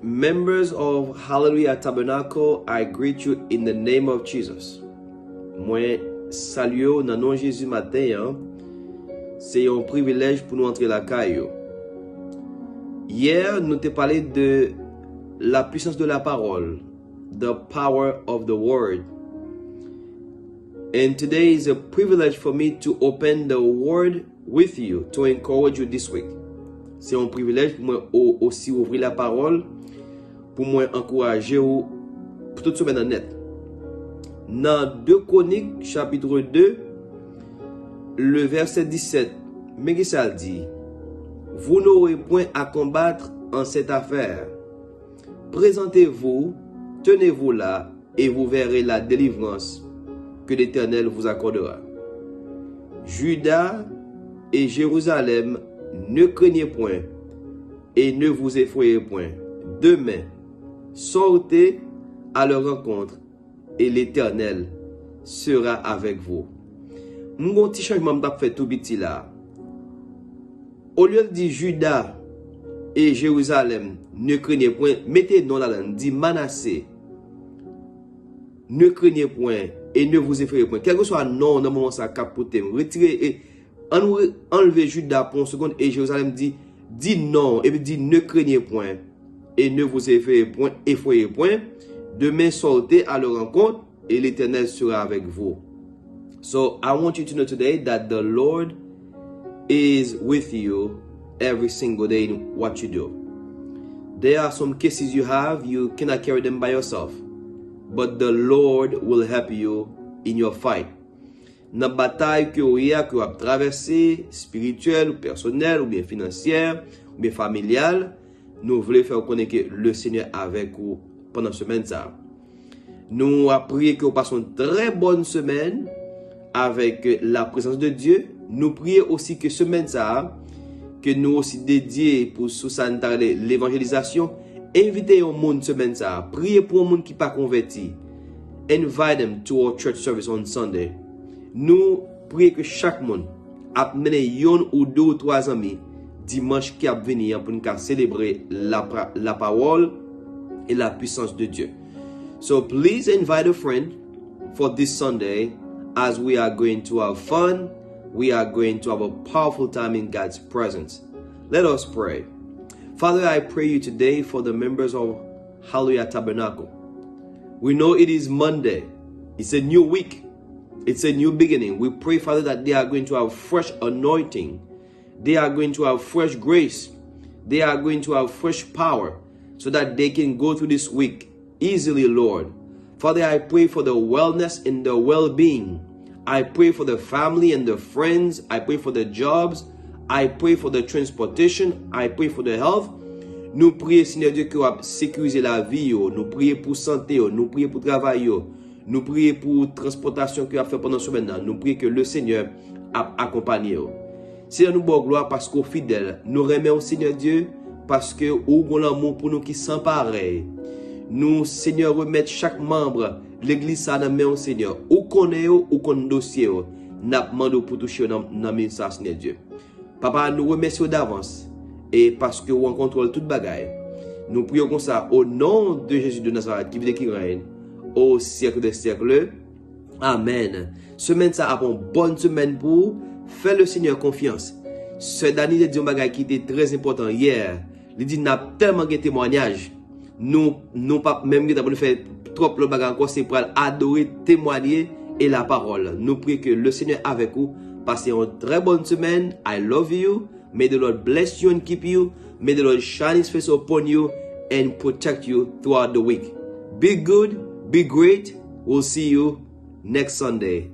Members of Hallelujah Tabernacle, I greet you in the name of Jesus. Moi, salue dans nom Jésus matin. C'est un privilège pour nous entrer la caillou. Hier, nous t'ai parlé de la puissance de la parole, the power of the word. And today is a privilege for me to open the word with you, to encourage you this week. C'est un privilège pour moi aussi ouvrir la parole, pour moi encourager ou pour toute semaine en net. Dans 2 Chroniques, chapitre 2, le verset 17, mais ça dit, vous n'aurez point à combattre en cette affaire. Présentez-vous, tenez-vous là, et vous verrez la délivrance que l'Éternel vous accordera. Juda et Jérusalem, ne craignez point et ne vous effrayez point. Demain, sortez à leur rencontre et l'Éternel sera avec vous. Mon petit changement m'a fait tout petit là. Au lieu de dire Juda et Jérusalem, ne craignez point, mettez non là, dit Manassé, ne craignez point et ne vous effrayez point. Quel que soit non dans le moment ça capote, retirez et enlevez Juda pour une seconde et Jérusalem dit non et puis dit ne craignez point et ne vous effrayez point. Demain sortez à leur rencontre et l'Éternel sera avec vous. So I want you to know today that the Lord is with you every single day in what you do. There are some cases you have, you cannot carry them by yourself, but the Lord will help you in your fight. Dans la bataille que vous avez traversée, spirituelle, ou personnelle, ou bien financière, ou bien familiale, nous voulons faire connaître que le Seigneur est avec vous pendant cette semaine. Nous avons prié que vous passez une très bonne semaine avec la présence de Dieu. Nous prions aussi que semaine que nous aussi dédiés pour l'évangélisation. Invitez au monde semaine priez pour un monde qui n'est pas converti. Invite them to our church service on Sunday. Nous prions que chaque monde a mené yon ou 2 ou 3 amis dimanche qui a venir pour nous célébrer la parole et la puissance de Dieu. So please invite a friend for this Sunday as we are going to have fun. We are going to have a powerful time in God's presence. Let us pray. Father, I pray you today for the members of Hallelujah Tabernacle. We know it is Monday. It's a new week. It's a new beginning. We pray, Father, that they are going to have fresh anointing. They are going to have fresh grace. They are going to have fresh power so that they can go through this week easily, Lord. Father, I pray for the wellness and the well-being. I pray for the family and the friends. I pray for the jobs. I pray for the transportation. I pray for the health. Nous prions, Seigneur Dieu, que vous sécuriser la vie. Nous prions pour santé. Nous prions pour travail. Nous prions pour transportation que vous avez fait pendant ce moment. Nous prions que le Seigneur accompagne. Seigneur, nous bon gloire parce qu'au fidèle, nous remercions Seigneur Dieu parce que vous avez l'amour pour nous qui sont pareils. Nous, Seigneur, remettre chaque membre l'église dans main Seigneur. Ou connaît ou connaît dossier. N'a demandé pour toucher dans ministère Seigneur Dieu. Papa, nous remercions d'avance et parce que vous contrôlez toute bagaille. Nous prions comme ça au nom de Jésus de Nazareth qui vit et qui règne au siècle des siècles. Amen. Semaine ça a une bonne semaine pour faire le Seigneur confiance. Ce dernier dit un bagage qui était très important hier. Il dit n'a tellement de témoignages. Nous pas même d'abord faire trop le bagage encore c'est pour adorer, témoigner et la parole. Nous prions que le Seigneur avec vous. Passez une très bonne semaine. I love you. May the Lord bless you and keep you. May the Lord shine His face upon you and protect you throughout the week. Be good. Be great. We'll see you next Sunday.